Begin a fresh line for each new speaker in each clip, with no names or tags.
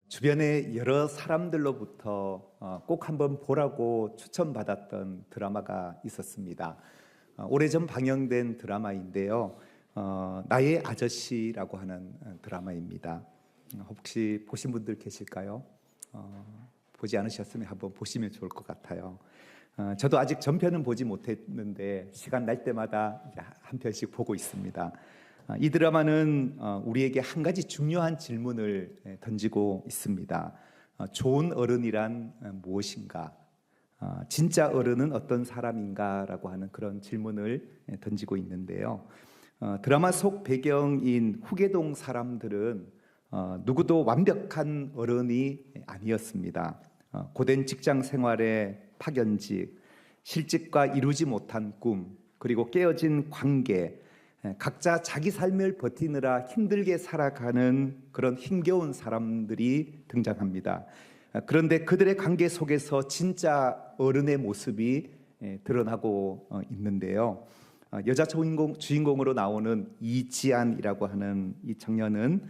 주변의 여러 사람들로부터 꼭 한번 보라고 추천받았던 드라마가 있었습니다. 오래전 방영된 드라마인데요. 나의 아저씨라고 하는 드라마입니다. 혹시 보신 분들 계실까요? 보지 않으셨으면 한번 보시면 좋을 것 같아요. 저도 아직 전편은 보지 못했는데 시간 날 때마다 한 편씩 보고 있습니다. 이 드라마는 우리에게 한 가지 중요한 질문을 던지고 있습니다. 좋은 어른이란 무엇인가? 진짜 어른은 어떤 사람인가라고 하는 그런 질문을 던지고 있는데요. 드라마 속 배경인 후계동 사람들은 누구도 완벽한 어른이 아니었습니다. 고된 직장 생활의 파견직, 실직과 이루지 못한 꿈, 그리고 깨어진 관계, 각자 자기 삶을 버티느라 힘들게 살아가는 그런 힘겨운 사람들이 등장합니다. 그런데 그들의 관계 속에서 진짜 어른의 모습이 드러나고 있는데요. 여자 주인공으로 나오는 이지안이라고 하는 이 청년은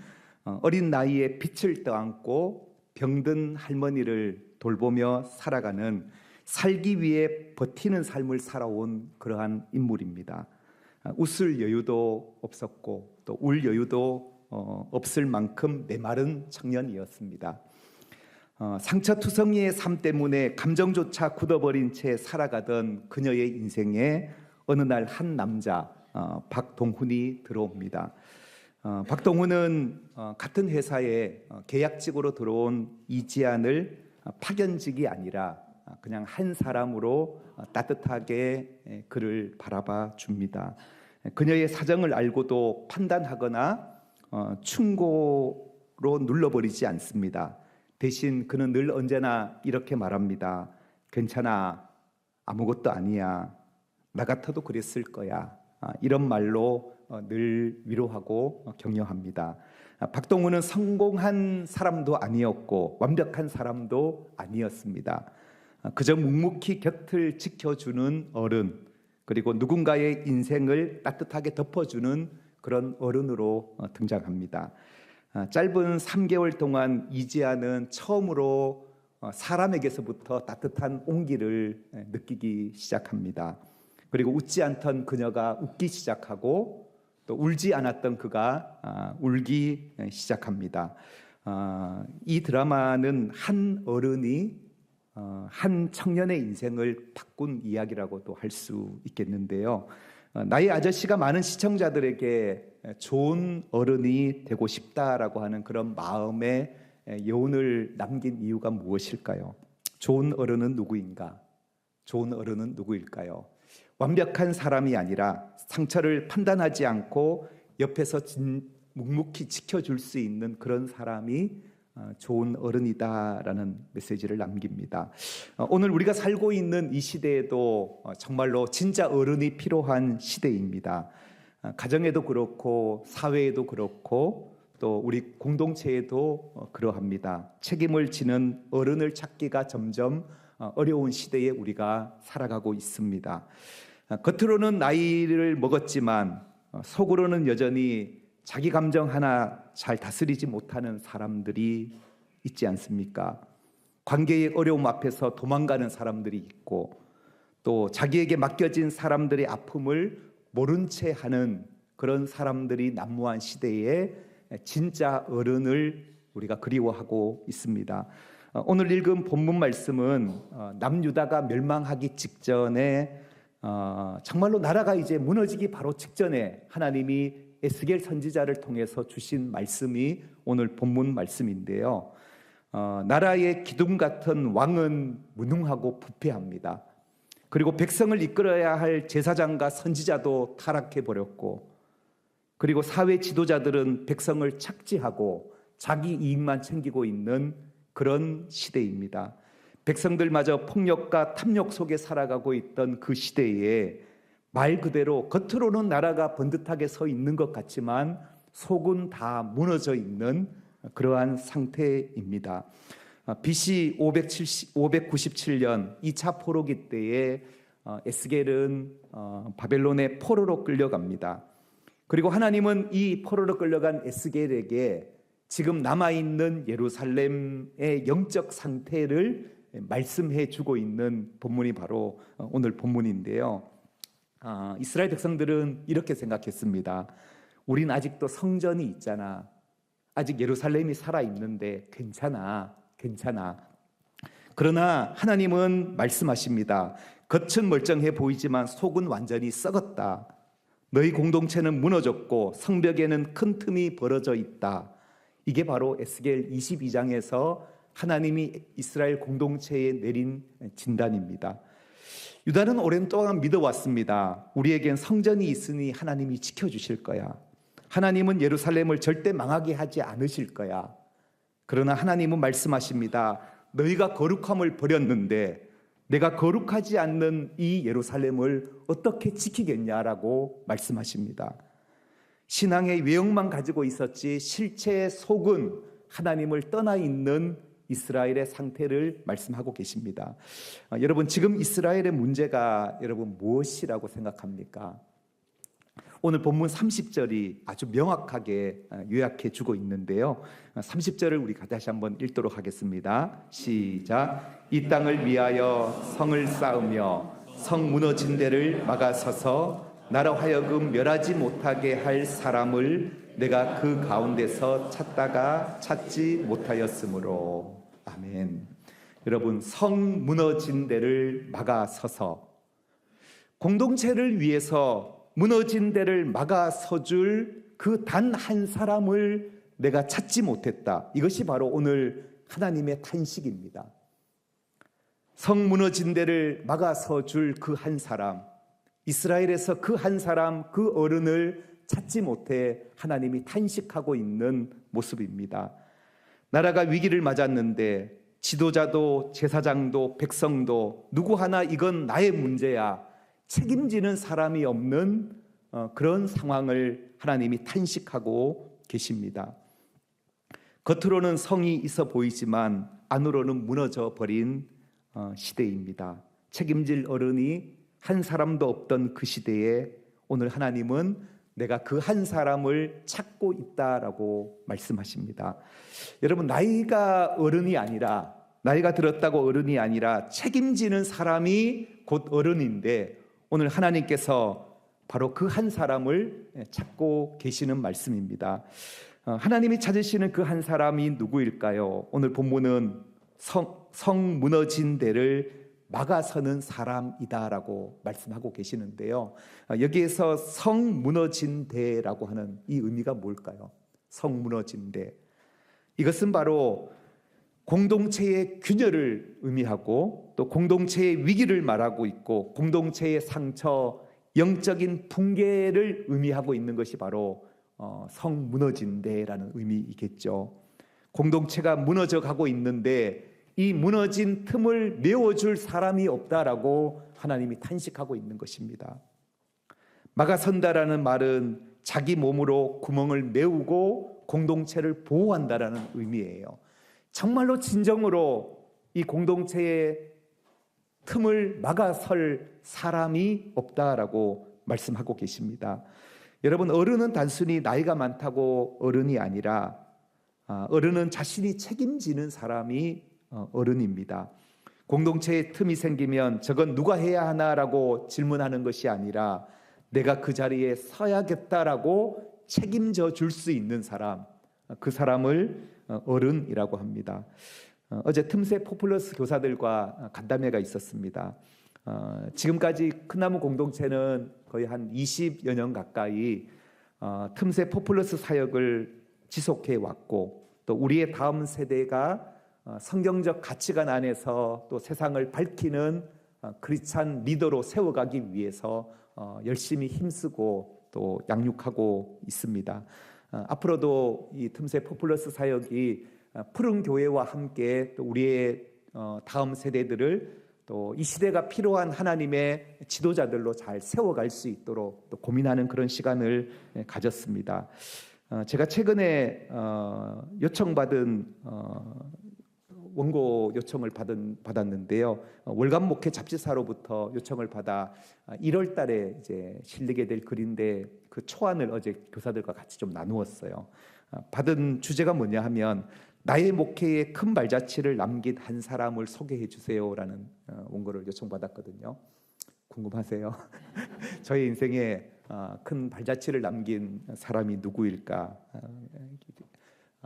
어린 나이에 빚을 떠안고 병든 할머니를 돌보며 살아가는, 살기 위해 버티는 삶을 살아온 그러한 인물입니다. 웃을 여유도 없었고 또 울 여유도 없을 만큼 메마른 청년이었습니다. 상처투성이의 삶 때문에 감정조차 굳어버린 채 살아가던 그녀의 인생에 어느 날 한 남자 박동훈이 들어옵니다. 박동훈은 같은 회사에 계약직으로 들어온 이지안을 파견직이 아니라 그냥 한 사람으로 따뜻하게 그를 바라봐 줍니다. 그녀의 사정을 알고도 판단하거나 충고로 눌러버리지 않습니다. 대신 그는 늘 언제나 이렇게 말합니다. 괜찮아, 아무것도 아니야, 나 같아도 그랬을 거야. 이런 말로 늘 위로하고 격려합니다. 박동훈은 성공한 사람도 아니었고 완벽한 사람도 아니었습니다. 그저 묵묵히 곁을 지켜주는 어른, 그리고 누군가의 인생을 따뜻하게 덮어주는 그런 어른으로 등장합니다. 짧은 3개월 동안 이지아는 처음으로 사람에게서부터 따뜻한 온기를 느끼기 시작합니다. 그리고 웃지 않던 그녀가 웃기 시작하고 또 울지 않았던 그가 울기 시작합니다. 이 드라마는 한 어른이 한 청년의 인생을 바꾼 이야기라고도 할 수 있겠는데요. 나의 아저씨가 많은 시청자들에게 좋은 어른이 되고 싶다라고 하는 그런 마음의 여운을 남긴 이유가 무엇일까요? 좋은 어른은 누구인가? 좋은 어른은 누구일까요? 완벽한 사람이 아니라 상처를 판단하지 않고 옆에서 묵묵히 지켜줄 수 있는 그런 사람이 좋은 어른이다라는 메시지를 남깁니다. 오늘 우리가 살고 있는 이 시대에도 정말로 진짜 어른이 필요한 시대입니다. 가정에도 그렇고 사회에도 그렇고 또 우리 공동체에도 그러합니다. 책임을 지는 어른을 찾기가 점점 어려운 시대에 우리가 살아가고 있습니다. 겉으로는 나이를 먹었지만 속으로는 여전히 자기 감정 하나 잘 다스리지 못하는 사람들이 있지 않습니까? 관계의 어려움 앞에서 도망가는 사람들이 있고 또 자기에게 맡겨진 사람들의 아픔을 모른 채 하는 그런 사람들이 난무한 시대에 진짜 어른을 우리가 그리워하고 있습니다. 오늘 읽은 본문 말씀은 남유다가 멸망하기 직전에 정말로 나라가 이제 무너지기 바로 직전에 하나님이 에스겔 선지자를 통해서 주신 말씀이 오늘 본문 말씀인데요. 나라의 기둥 같은 왕은 무능하고 부패합니다. 그리고 백성을 이끌어야 할 제사장과 선지자도 타락해 버렸고, 그리고 사회 지도자들은 백성을 착지하고 자기 이익만 챙기고 있는 그런 시대입니다. 백성들마저 폭력과 탐욕 속에 살아가고 있던 그 시대에 말 그대로 겉으로는 나라가 번듯하게 서 있는 것 같지만 속은 다 무너져 있는 그러한 상태입니다. BC 597년 2차 포로기 때에 에스겔은 바벨론의 포로로 끌려갑니다. 그리고 하나님은 이 포로로 끌려간 에스겔에게 지금 남아있는 예루살렘의 영적 상태를 말씀해 주고 있는 본문이 바로 오늘 본문인데요. 이스라엘 백성들은 이렇게 생각했습니다. 우린 아직도 성전이 있잖아. 아직 예루살렘이 살아있는데 괜찮아. 그러나 하나님은 말씀하십니다. 겉은 멀쩡해 보이지만 속은 완전히 썩었다. 너희 공동체는 무너졌고 성벽에는 큰 틈이 벌어져 있다. 이게 바로 에스겔 22장에서 하나님이 이스라엘 공동체에 내린 진단입니다. 유다는 오랜 동안 믿어왔습니다. 우리에겐 성전이 있으니 하나님이 지켜주실 거야. 하나님은 예루살렘을 절대 망하게 하지 않으실 거야. 그러나 하나님은 말씀하십니다. 너희가 거룩함을 버렸는데 내가 거룩하지 않는 이 예루살렘을 어떻게 지키겠냐라고 말씀하십니다. 신앙의 외형만 가지고 있었지 실체의 속은 하나님을 떠나 있는 이스라엘의 상태를 말씀하고 계십니다. 여러분, 지금 이스라엘의 문제가 여러분 무엇이라고 생각합니까? 오늘 본문 30절이 아주 명확하게 요약해 주고 있는데요. 30절을 우리 다시 한번 읽도록 하겠습니다. 시작. 이 땅을 위하여 성을 쌓으며 성 무너진 데를 막아서서 나로 하여금 멸하지 못하게 할 사람을 내가 그 가운데서 찾다가 찾지 못하였으므로. 아멘. 여러분, 성 무너진 데를 막아서서, 공동체를 위해서 무너진 데를 막아서줄 그 단 한 사람을 내가 찾지 못했다. 이것이 바로 오늘 하나님의 탄식입니다. 성 무너진 데를 막아서줄 그 한 사람, 이스라엘에서 그 한 사람, 그 어른을 찾지 못해 하나님이 탄식하고 있는 모습입니다. 나라가 위기를 맞았는데 지도자도 제사장도 백성도 누구 하나 이건 나의 문제야, 책임지는 사람이 없는 그런 상황을 하나님이 탄식하고 계십니다. 겉으로는 성이 있어 보이지만 안으로는 무너져 버린 시대입니다. 책임질 어른이 한 사람도 없던 그 시대에 오늘 하나님은 내가 그 한 사람을 찾고 있다라고 말씀하십니다. 여러분, 나이가 어른이 아니라, 나이가 들었다고 어른이 아니라 책임지는 사람이 곧 어른인데 오늘 하나님께서 바로 그 한 사람을 찾고 계시는 말씀입니다. 하나님이 찾으시는 그 한 사람이 누구일까요? 오늘 본문은 성 무너진 데를 막아서는 사람이다라고 말씀하고 계시는데요. 여기에서 성 무너진 데라고 하는 이 의미가 뭘까요? 성 무너진 데. 이것은 바로 공동체의 균열을 의미하고 또 공동체의 위기를 말하고 있고 공동체의 상처, 영적인 붕괴를 의미하고 있는 것이 바로 성 무너진 데라는 의미이겠죠. 공동체가 무너져 가고 있는데 이 무너진 틈을 메워줄 사람이 없다라고 하나님이 탄식하고 있는 것입니다. 막아선다라는 말은 자기 몸으로 구멍을 메우고 공동체를 보호한다라는 의미예요. 정말로 진정으로 이 공동체의 틈을 막아설 사람이 없다라고 말씀하고 계십니다. 여러분, 어른은 단순히 나이가 많다고 어른이 아니라 어른은 자신이 책임지는 사람이 어른입니다. 공동체에 틈이 생기면 저건 누가 해야 하나라고 질문하는 것이 아니라 내가 그 자리에 서야겠다라고 책임져 줄 수 있는 사람, 그 사람을 어른이라고 합니다. 어제 틈새 포플러스 교사들과 간담회가 있었습니다. 지금까지 큰나무 공동체는 거의 한 20여 년 가까이 틈새 포플러스 사역을 지속해 왔고 또 우리의 다음 세대가 성경적 가치관 안에서 또 세상을 밝히는 크리스찬 리더로 세워가기 위해서 열심히 힘쓰고 또 양육하고 있습니다. 앞으로도 이 틈새 포플러스 사역이 푸른 교회와 함께 또 우리의 다음 세대들을 또 이 시대가 필요한 하나님의 지도자들로 잘 세워갈 수 있도록 또 고민하는 그런 시간을 가졌습니다. 제가 최근에 요청받은 원고 요청을 받았는데요. 월간 목회 잡지사로부터 요청을 받아 1월 달에 이제 실리게 될 글인데 그 초안을 어제 교사들과 같이 좀 나누었어요. 받은 주제가 뭐냐 하면 나의 목회에 큰 발자취를 남긴 한 사람을 소개해 주세요라는 원고를 요청받았거든요. 궁금하세요? 저의 인생에 큰 발자취를 남긴 사람이 누구일까?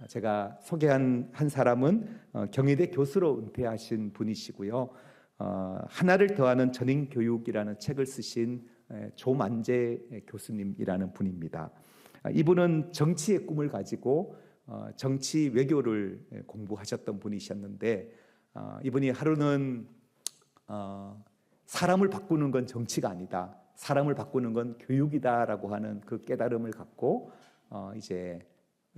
제가 소개한 한 사람은 경희대 교수로 은퇴하신 분이시고요. 하나를 더하는 전인교육이라는 책을 쓰신 조만재 교수님이라는 분입니다. 이분은 정치의 꿈을 가지고 정치 외교를 공부하셨던 분이셨는데 이분이 하루는 사람을 바꾸는 건 정치가 아니다. 사람을 바꾸는 건 교육이다라고 하는 그 깨달음을 갖고 이제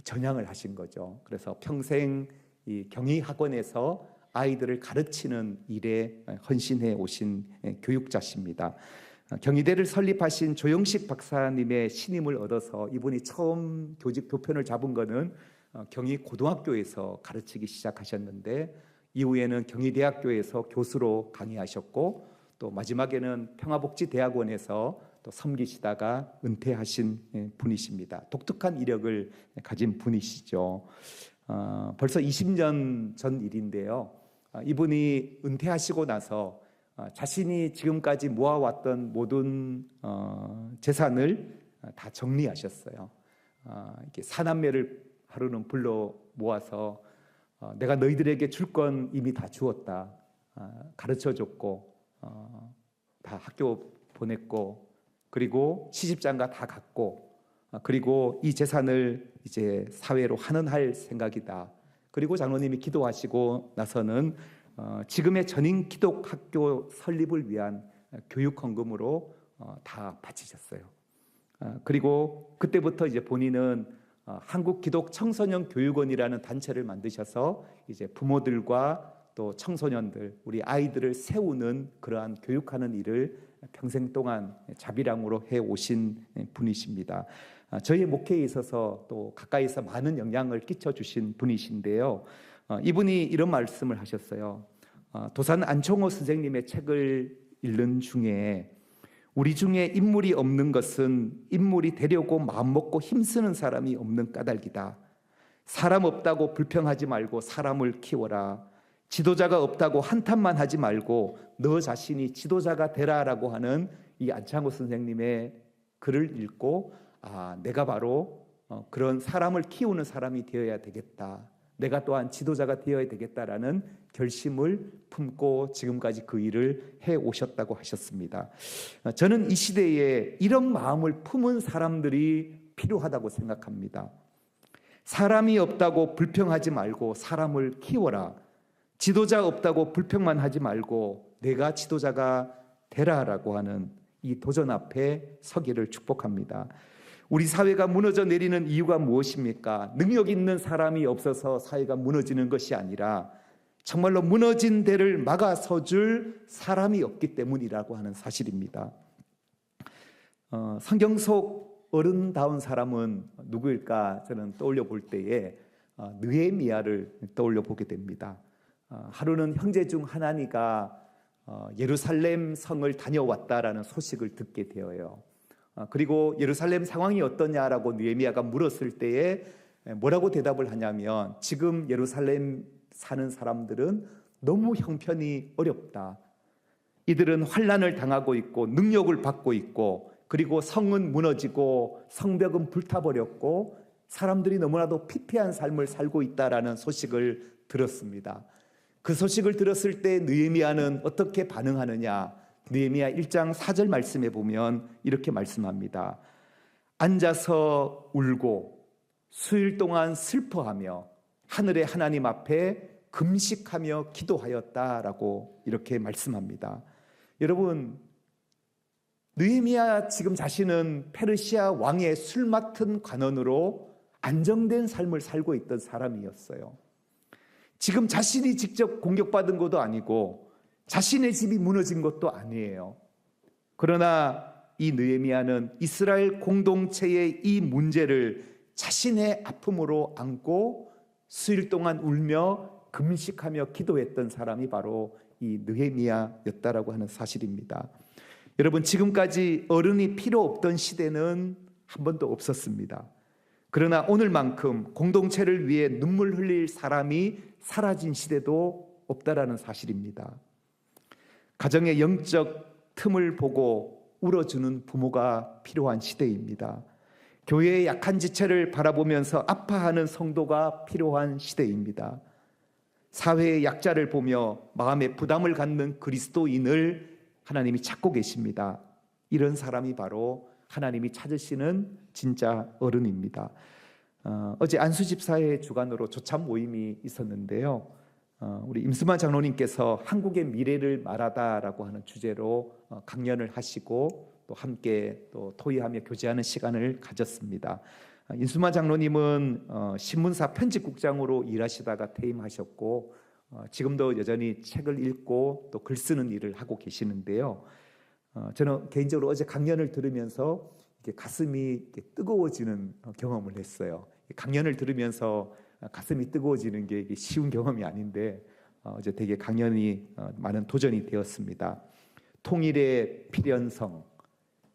전향을 하신 거죠. 그래서 평생 이 경희학원에서 아이들을 가르치는 일에 헌신해 오신 교육자십니다. 경희대를 설립하신 조영식 박사님의 신임을 얻어서 이분이 처음 교직 교편을 잡은 거는 경희고등학교에서 가르치기 시작하셨는데 이후에는 경희대학교에서 교수로 강의하셨고 또 마지막에는 평화복지대학원에서 또 섬기시다가 은퇴하신 분이십니다. 독특한 이력을 가진 분이시죠. 벌써 20년 전 일인데요. 이분이 은퇴하시고 나서 자신이 지금까지 모아왔던 모든 재산을 다 정리하셨어요. 이렇게 사남매를 하루는 불러 모아서 내가 너희들에게 줄 건 이미 다 주었다. 가르쳐줬고 다 학교 보냈고 그리고 시집장가 다 갔고 그리고 이 재산을 이제 사회로 환원할 생각이다. 그리고 장로님이 기도하시고 나서는 지금의 전인 기독학교 설립을 위한 교육 헌금으로 다 바치셨어요. 그리고 그때부터 이제 본인은 한국 기독 청소년 교육원이라는 단체를 만드셔서 이제 부모들과 또 청소년들, 우리 아이들을 세우는 그러한 교육하는 일을 평생 동안 자비랑으로 해 오신 분이십니다. 저희 목회에 있어서 또 가까이서 많은 영향을 끼쳐 주신 분이신데요. 이분이 이런 말씀을 하셨어요. 도산 안총호 선생님의 책을 읽는 중에 우리 중에 인물이 없는 것은 인물이 되려고 마음먹고 힘쓰는 사람이 없는 까닭이다. 사람 없다고 불평하지 말고 사람을 키워라. 지도자가 없다고 한탄만 하지 말고 너 자신이 지도자가 되라라고 하는 이 안창호 선생님의 글을 읽고 내가 바로 그런 사람을 키우는 사람이 되어야 되겠다. 내가 또한 지도자가 되어야 되겠다라는 결심을 품고 지금까지 그 일을 해 오셨다고 하셨습니다. 저는 이 시대에 이런 마음을 품은 사람들이 필요하다고 생각합니다. 사람이 없다고 불평하지 말고 사람을 키워라. 지도자 없다고 불평만 하지 말고 내가 지도자가 되라라고 하는 이 도전 앞에 서기를 축복합니다. 우리 사회가 무너져 내리는 이유가 무엇입니까? 능력 있는 사람이 없어서 사회가 무너지는 것이 아니라 정말로 무너진 데를 막아서줄 사람이 없기 때문이라고 하는 사실입니다. 성경 속 어른다운 사람은 누구일까? 저는 떠올려 볼 때에 느헤미야를 떠올려 보게 됩니다. 하루는 형제 중 하나니가 예루살렘 성을 다녀왔다라는 소식을 듣게 되어요. 그리고 예루살렘 상황이 어떠냐라고 느헤미야가 물었을 때에 뭐라고 대답을 하냐면 지금 예루살렘 사는 사람들은 너무 형편이 어렵다. 이들은 환난을 당하고 있고 능력을 받고 있고 그리고 성은 무너지고 성벽은 불타버렸고 사람들이 너무나도 피폐한 삶을 살고 있다라는 소식을 들었습니다. 그 소식을 들었을 때 느헤미야는 어떻게 반응하느냐? 느헤미야 1장 4절 말씀에 보면 이렇게 말씀합니다. 앉아서 울고 수일 동안 슬퍼하며 하늘의 하나님 앞에 금식하며 기도하였다라고 이렇게 말씀합니다. 여러분, 느헤미야 지금 자신은 페르시아 왕의 술 맡은 관원으로 안정된 삶을 살고 있던 사람이었어요. 지금 자신이 직접 공격받은 것도 아니고 자신의 집이 무너진 것도 아니에요. 그러나 이 느헤미야는 이스라엘 공동체의 이 문제를 자신의 아픔으로 안고 수일 동안 울며 금식하며 기도했던 사람이 바로 이 느헤미야였다라고 하는 사실입니다. 여러분, 지금까지 어른이 필요 없던 시대는 한 번도 없었습니다. 그러나 오늘만큼 공동체를 위해 눈물 흘릴 사람이 사라진 시대도 없다라는 사실입니다. 가정의 영적 틈을 보고 울어주는 부모가 필요한 시대입니다. 교회의 약한 지체를 바라보면서 아파하는 성도가 필요한 시대입니다. 사회의 약자를 보며 마음에 부담을 갖는 그리스도인을 하나님이 찾고 계십니다. 이런 사람이 바로 하나님이 찾으시는 진짜 어른입니다. 어제 안수집사회 주관으로 조참 모임이 있었는데요. 우리 임수만 장로님께서 한국의 미래를 말하다라고 하는 주제로 강연을 하시고 또 함께 또 토의하며 교제하는 시간을 가졌습니다. 임수만 장로님은 신문사 편집국장으로 일하시다가 퇴임하셨고 지금도 여전히 책을 읽고 또 글 쓰는 일을 하고 계시는데요. 저는 개인적으로 어제 강연을 들으면서 가슴이 뜨거워지는 경험을 했어요. 강연을 들으면서 가슴이 뜨거워지는 게 쉬운 경험이 아닌데 어제 되게 강연이 많은 도전이 되었습니다. 통일의 필연성,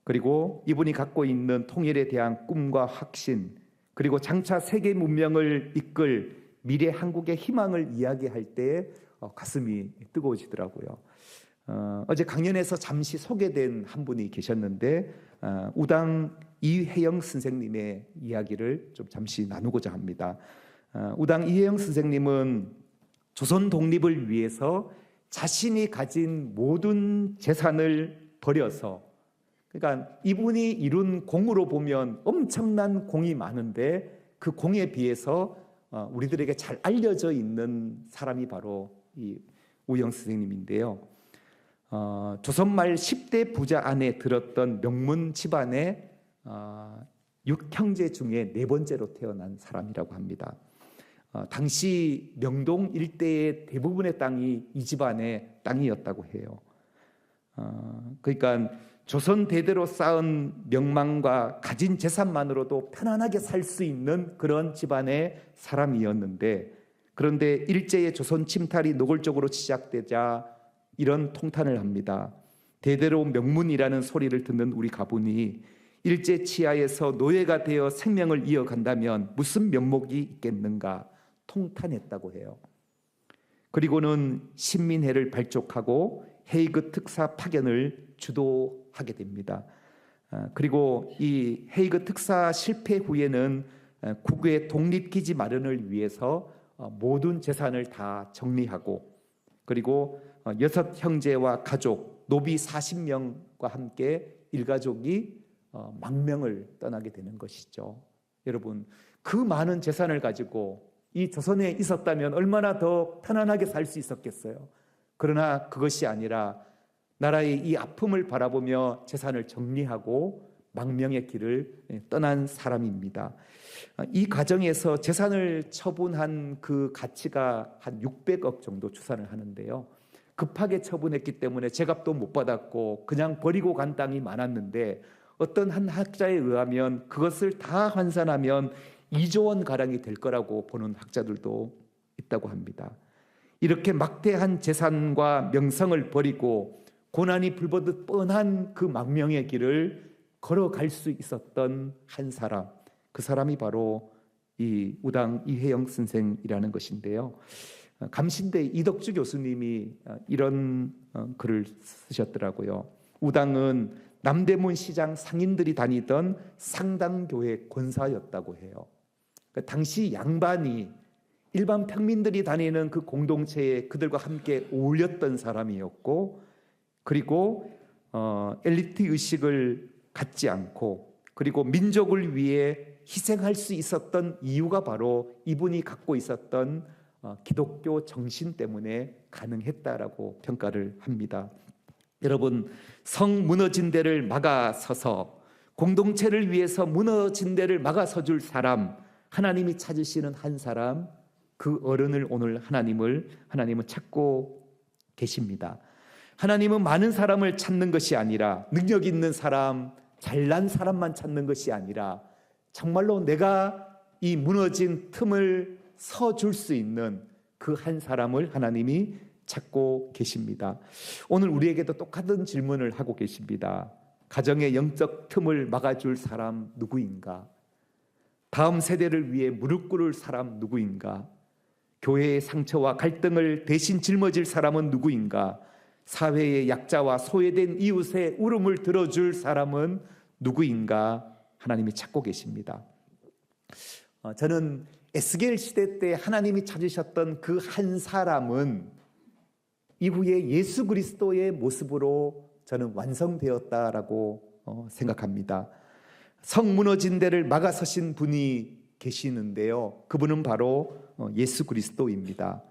그리고 이분이 갖고 있는 통일에 대한 꿈과 확신, 그리고 장차 세계 문명을 이끌 미래 한국의 희망을 이야기할 때 가슴이 뜨거워지더라고요. 어제 강연에서 잠시 소개된 한 분이 계셨는데 우당 이혜영 선생님의 이야기를 좀 잠시 나누고자 합니다. 우당 이혜영 선생님은 조선 독립을 위해서 자신이 가진 모든 재산을 버려서, 그러니까 이분이 이룬 공으로 보면 엄청난 공이 많은데 그 공에 비해서 우리들에게 잘 알려져 있는 사람이 바로 이 우영 선생님인데요. 조선 말 10대 부자 안에 들었던 명문 집안의 6형제 중에 4번째로 태어난 사람이라고 합니다. 당시 명동 일대의 대부분의 땅이 이 집안의 땅이었다고 해요. 그러니까 조선 대대로 쌓은 명망과 가진 재산만으로도 편안하게 살 수 있는 그런 집안의 사람이었는데, 그런데 일제의 조선 침탈이 노골적으로 시작되자 이런 통탄을 합니다. 대대로 명문이라는 소리를 듣는 우리 가문이 일제 치하에서 노예가 되어 생명을 이어간다면 무슨 면목이 있겠는가 통탄했다고 해요. 그리고는 신민회를 발족하고 헤이그 특사 파견을 주도하게 됩니다. 그리고 이 헤이그 특사 실패 후에는 국외 독립기지 마련을 위해서 모든 재산을 다 정리하고, 그리고 6 형제와 가족 노비 40명과 함께 일가족이 망명을 떠나게 되는 것이죠. 여러분, 그 많은 재산을 가지고 이 조선에 있었다면 얼마나 더 편안하게 살 수 있었겠어요. 그러나 그것이 아니라 나라의 이 아픔을 바라보며 재산을 정리하고 망명의 길을 떠난 사람입니다. 이 과정에서 재산을 처분한 그 가치가 한 600억 정도 추산을 하는데요. 급하게 처분했기 때문에 제값도 못 받았고 그냥 버리고 간 땅이 많았는데, 어떤 한 학자에 의하면 그것을 다 환산하면 2조 원 가량이 될 거라고 보는 학자들도 있다고 합니다. 이렇게 막대한 재산과 명성을 버리고 고난이 불보듯 뻔한 그 망명의 길을 걸어갈 수 있었던 한 사람, 그 사람이 바로 이 우당 이혜영 선생이라는 것인데요. 감신대 이덕주 교수님이 이런 글을 쓰셨더라고요. 우당은 남대문 시장 상인들이 다니던 상당교회 권사였다고 해요. 그러니까 당시 양반이 일반 평민들이 다니는 그 공동체에 그들과 함께 어울렸던 사람이었고, 그리고 엘리트 의식을 갖지 않고, 그리고 민족을 위해 희생할 수 있었던 이유가 바로 이분이 갖고 있었던 기독교 정신 때문에 가능했다라고 평가를 합니다. 여러분, 성 무너진 데를 막아서서 공동체를 위해서 무너진 데를 막아서 줄 사람, 하나님이 찾으시는 한 사람, 그 어른을 오늘 하나님은 찾고 계십니다. 하나님은 많은 사람을 찾는 것이 아니라, 능력 있는 사람, 잘난 사람만 찾는 것이 아니라 정말로 내가 이 무너진 틈을 서줄 수 있는 그 한 사람을 하나님이 찾고 계십니다. 오늘 우리에게도 똑같은 질문을 하고 계십니다. 가정의 영적 틈을 막아줄 사람 누구인가? 다음 세대를 위해 무릎 꿇을 사람 누구인가? 교회의 상처와 갈등을 대신 짊어질 사람은 누구인가? 사회의 약자와 소외된 이웃의 울음을 들어줄 사람은 누구인가? 하나님이 찾고 계십니다. 저는 에스겔 시대 때 하나님이 찾으셨던 그 한 사람은 이후에 예수 그리스도의 모습으로 저는 완성되었다라고 생각합니다. 성 무너진 데를 막아서신 분이 계시는데요. 그분은 바로 예수 그리스도입니다.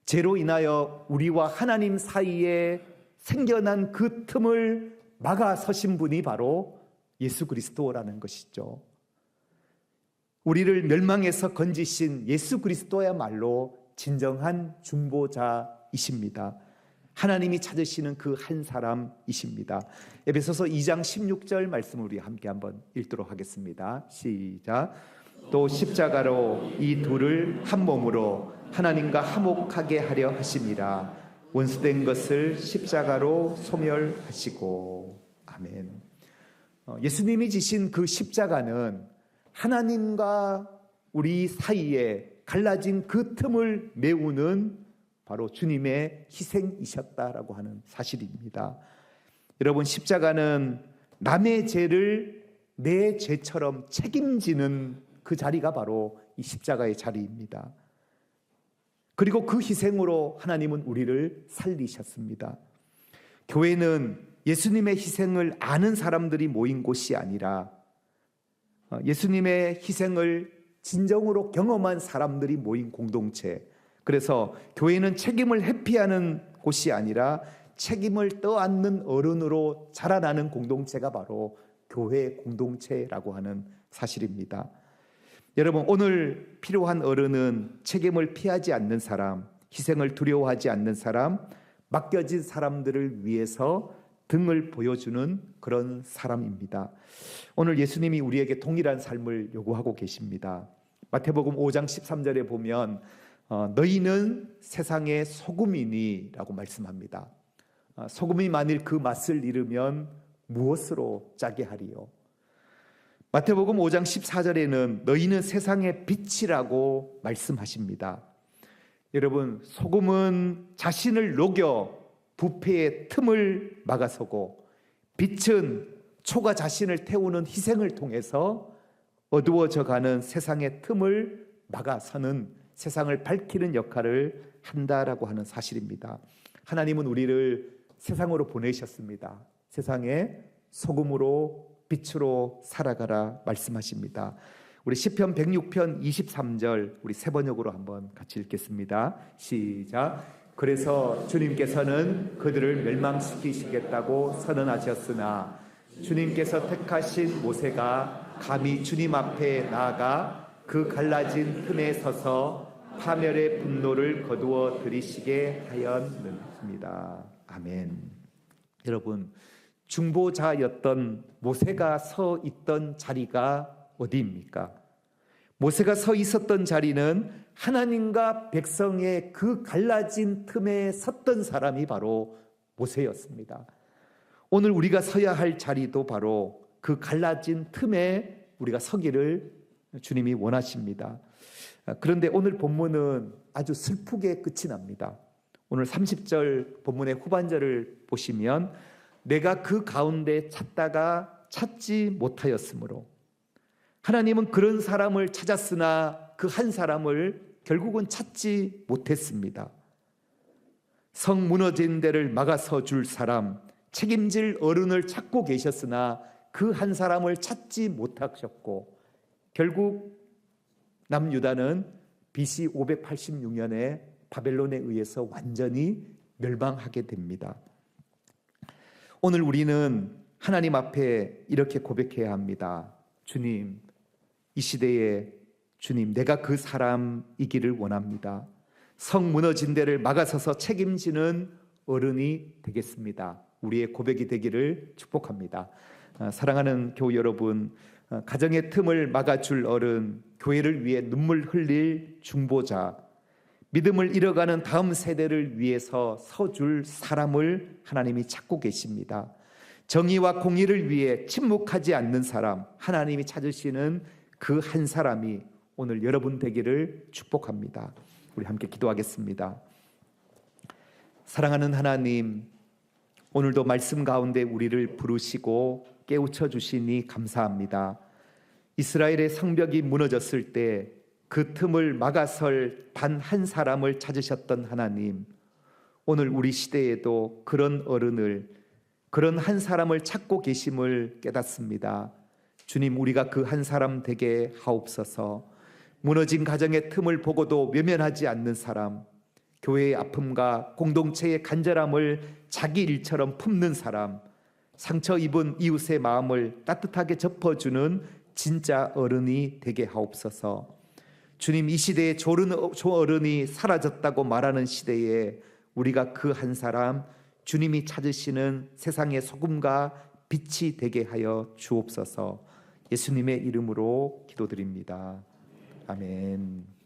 죄로 인하여 우리와 하나님 사이에 생겨난 그 틈을 막아서신 분이 바로 예수 그리스도라는 것이죠. 우리를 멸망에서 건지신 예수 그리스도야말로 진정한 중보자이십니다. 하나님이 찾으시는 그 한 사람이십니다. 에베소서 2장 16절 말씀을 우리 함께 한번 읽도록 하겠습니다. 시작. 또 십자가로 이 둘을 한 몸으로 하나님과 화목하게 하려 하심이라. 원수된 것을 십자가로 소멸하시고. 아멘. 예수님이 지신 그 십자가는 하나님과 우리 사이에 갈라진 그 틈을 메우는 바로 주님의 희생이셨다라고 하는 사실입니다. 여러분, 십자가는 남의 죄를 내 죄처럼 책임지는 그 자리가 바로 이 십자가의 자리입니다. 그리고 그 희생으로 하나님은 우리를 살리셨습니다. 교회는 예수님의 희생을 아는 사람들이 모인 곳이 아니라 예수님의 희생을 진정으로 경험한 사람들이 모인 공동체. 그래서 교회는 책임을 회피하는 곳이 아니라 책임을 떠안는 어른으로 자라나는 공동체가 바로 교회 공동체라고 하는 사실입니다. 여러분, 오늘 필요한 어른은 책임을 피하지 않는 사람, 희생을 두려워하지 않는 사람, 맡겨진 사람들을 위해서 등을 보여주는 그런 사람입니다. 오늘 예수님이 우리에게 동일한 삶을 요구하고 계십니다. 마태복음 5장 13절에 보면 너희는 세상의 소금이니 라고 말씀합니다. 소금이 만일 그 맛을 잃으면 무엇으로 짜게 하리요? 마태복음 5장 14절에는 너희는 세상의 빛이라고 말씀하십니다. 여러분, 소금은 자신을 녹여 부패의 틈을 막아서고, 빛은 초가 자신을 태우는 희생을 통해서 어두워져 가는 세상의 틈을 막아서는, 세상을 밝히는 역할을 한다라고 하는 사실입니다. 하나님은 우리를 세상으로 보내셨습니다. 세상에 소금으로 빛으로 살아가라 말씀하십니다. 우리 시편 106편 23절 우리 세 번역으로 한번 같이 읽겠습니다. 시작. 그래서 주님께서는 그들을 멸망시키시겠다고 선언하셨으나 주님께서 택하신 모세가 감히 주님 앞에 나아가 그 갈라진 틈에 서서 파멸의 분노를 거두어 들이시게 하였느니라. 아멘. 여러분, 중보자였던 모세가 서 있던 자리가 어디입니까? 모세가 서 있었던 자리는 하나님과 백성의 그 갈라진 틈에 섰던 사람이 바로 모세였습니다. 오늘 우리가 서야 할 자리도 바로 그 갈라진 틈에 우리가 서기를 주님이 원하십니다. 그런데 오늘 본문은 아주 슬프게 끝이 납니다. 오늘 30절 본문의 후반절을 보시면 내가 그 가운데 찾다가 찾지 못하였으므로, 하나님은 그런 사람을 찾았으나 그 한 사람을 결국은 찾지 못했습니다. 성 무너진 데를 막아서 줄 사람, 책임질 어른을 찾고 계셨으나 그 한 사람을 찾지 못하셨고, 결국 남유다는 BC 586년에 바벨론에 의해서 완전히 멸망하게 됩니다. 오늘 우리는 하나님 앞에 이렇게 고백해야 합니다. 주님, 이 시대에 주님, 내가 그 사람이기를 원합니다. 성 무너진 데를 막아서서 책임지는 어른이 되겠습니다. 우리의 고백이 되기를 축복합니다. 사랑하는 교우 여러분, 가정의 틈을 막아줄 어른, 교회를 위해 눈물 흘릴 중보자, 믿음을 잃어가는 다음 세대를 위해서 서줄 사람을 하나님이 찾고 계십니다. 정의와 공의를 위해 침묵하지 않는 사람, 하나님이 찾으시는 그 한 사람이 오늘 여러분 되기를 축복합니다. 우리 함께 기도하겠습니다. 사랑하는 하나님, 오늘도 말씀 가운데 우리를 부르시고 깨우쳐 주시니 감사합니다. 이스라엘의 성벽이 무너졌을 때 그 틈을 막아설 단 한 사람을 찾으셨던 하나님, 오늘 우리 시대에도 그런 어른을, 그런 한 사람을 찾고 계심을 깨닫습니다. 주님, 우리가 그 한 사람 되게 하옵소서. 무너진 가정의 틈을 보고도 외면하지 않는 사람, 교회의 아픔과 공동체의 간절함을 자기 일처럼 품는 사람, 상처 입은 이웃의 마음을 따뜻하게 접어주는 진짜 어른이 되게 하옵소서. 주님, 이 시대에 좋은 어른이 사라졌다고 말하는 시대에 우리가 그 한 사람, 주님이 찾으시는 세상의 소금과 빛이 되게 하여 주옵소서. 예수님의 이름으로 기도드립니다. 아멘.